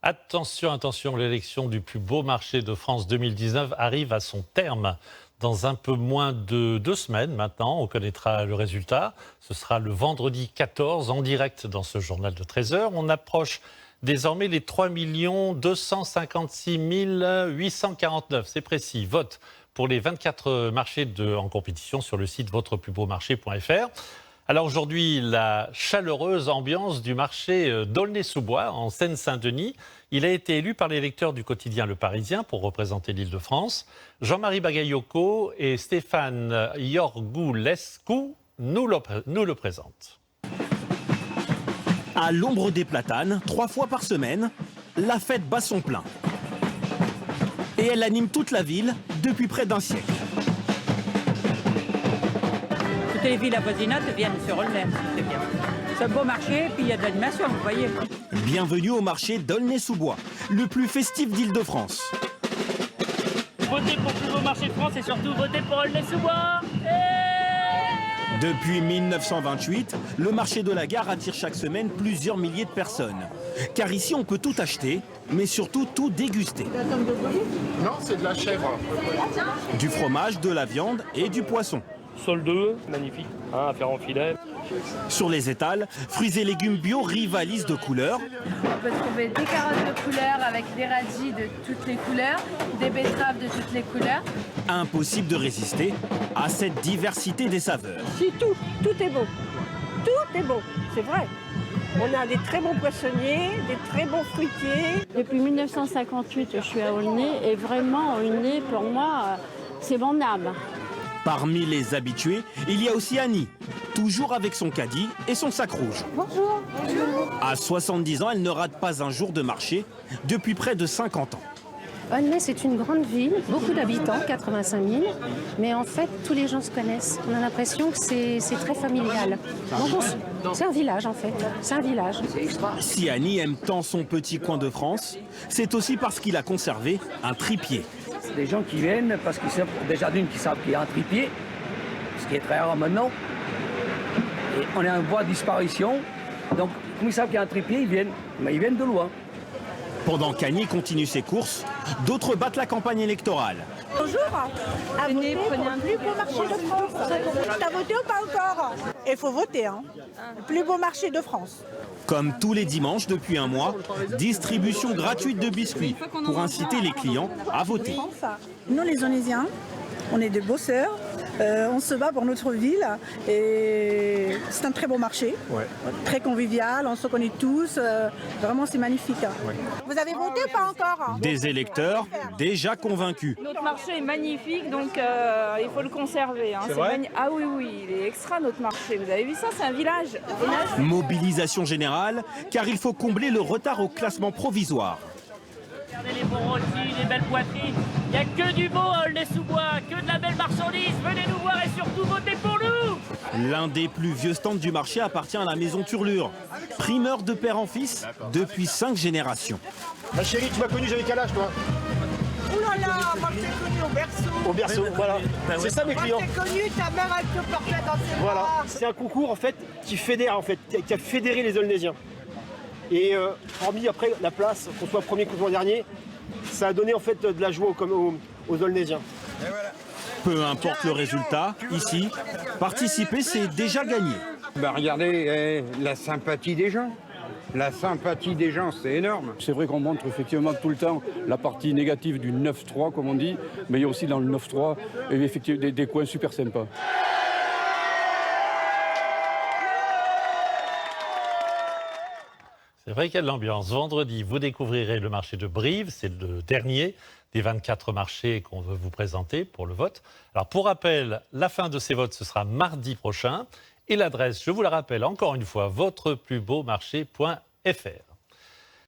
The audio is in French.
Attention, attention, l'élection du plus beau marché de France 2019 arrive à son terme. Dans un peu moins de 2 semaines maintenant, on connaîtra le résultat. Ce sera le vendredi 14 en direct dans ce journal de 13h. On approche désormais les 3 256 849, c'est précis, votes pour les 24 marchés en compétition sur le site votreplusbeaumarché.fr. Alors aujourd'hui, la chaleureuse ambiance du marché d'Aulnay-sous-Bois, en Seine-Saint-Denis. Il a été élu par les lecteurs du quotidien Le Parisien pour représenter l'Île-de-France. Jean-Marie Bagayoko et Stéphane Iorgulescu nous le présentent. À l'ombre des platanes, 3 fois par semaine, la fête bat son plein. Et elle anime toute la ville depuis près d'un siècle. Toutes les villes avoisinantes viennent sur Aulnay, c'est bien. C'est un beau marché, puis il y a de l'animation, vous voyez. Bienvenue au marché d'Aulnay-sous-Bois, le plus festif d'Île-de-France. Votez pour le plus beau marché de France et surtout votez pour Aulnay-sous-Bois. Depuis 1928, le marché de la gare attire chaque semaine plusieurs milliers de personnes. Car ici, on peut tout acheter, mais surtout tout déguster. Non, c'est de la chèvre. Du fromage, de la viande et du poisson. Sol 2, magnifique, à faire en filet. Sur les étals, fruits et légumes bio rivalisent de couleurs. On peut trouver des carottes de couleur avec des radis de toutes les couleurs, des betteraves de toutes les couleurs. Impossible de résister à cette diversité des saveurs. Si tout est beau. Tout est beau, c'est vrai. On a des très bons poissonniers, des très bons fruitiers. Depuis 1958, je suis à Aulnay et vraiment Aulnay, pour moi, c'est mon âme. Parmi les habitués, il y a aussi Annie, toujours avec son caddie et son sac rouge. Bonjour. À 70 ans, elle ne rate pas un jour de marché depuis près de 50 ans. Aulnay, c'est une grande ville, beaucoup d'habitants, 85 000, mais en fait, tous les gens se connaissent. On a l'impression que c'est très familial. C'est un village, en fait. C'est un village. Si Annie aime tant son petit coin de France, c'est aussi parce qu'il a conservé un tripier. C'est des gens qui viennent parce qu'ils savent, déjà d'une, qui savent qu'il y a un tripier, ce qui est très rare maintenant. Et on est en voie de disparition. Donc, comme ils savent qu'il y a un tripier, ils viennent de loin. Pendant qu'Annie continue ses courses, d'autres battent la campagne électorale. Bonjour. Venez, prenez un plus beau marché de France. T'as voté ou pas encore? Il faut voter, hein. Le plus beau marché de France. Comme tous les dimanches depuis un mois, distribution gratuite de biscuits pour inciter les clients à voter. Nous, les Aunaisiens, on est des bosseurs. On se bat pour notre ville et c'est un très beau marché, très convivial, on se connaît tous, vraiment c'est magnifique. Vous avez voté ou pas encore? Des électeurs déjà convaincus. Notre marché est magnifique, donc il faut le conserver. Hein. C'est vrai Ah oui, il est extra notre marché. Vous avez vu ça, c'est un village. Mobilisation générale, car il faut combler le retard au classement provisoire. Regardez les bons rôtis, les belles poitrines. Il n'y a que du beau à Aulnay-sous-Bois, que de la belle marchandise. Venez nous voir et surtout votez pour nous. L'un des plus vieux stands du marché appartient à la maison Turlure. Primeur de père en fils depuis 5 générations. Ma chérie, tu m'as connu, j'avais quel âge, toi? Ouh là là, moi je t'ai connu au berceau. Au berceau, voilà. C'est ça mes clients. Moi je t'ai connu, ta mère elle te portait dans ses Voilà. bras. C'est un concours en fait qui fédère, qui a fédéré les Aulnaysiens. Et hormis après la place, qu'on soit premier, qu'on soit dernier, ça a donné en fait de la joie aux Aulnaysiens. Peu importe le résultat, ici, participer c'est déjà gagné. Regardez la sympathie des gens. La sympathie des gens, c'est énorme. C'est vrai qu'on montre effectivement tout le temps la partie négative du 9-3, comme on dit, mais il y a aussi dans le 9-3 effectivement des coins super sympas. C'est vrai qu'il y a de l'ambiance. Vendredi, vous découvrirez le marché de Brive. C'est le dernier des 24 marchés qu'on veut vous présenter pour le vote. Alors, pour rappel, la fin de ces votes, ce sera mardi prochain. Et l'adresse, je vous la rappelle encore une fois, votreplusbeaumarché.fr.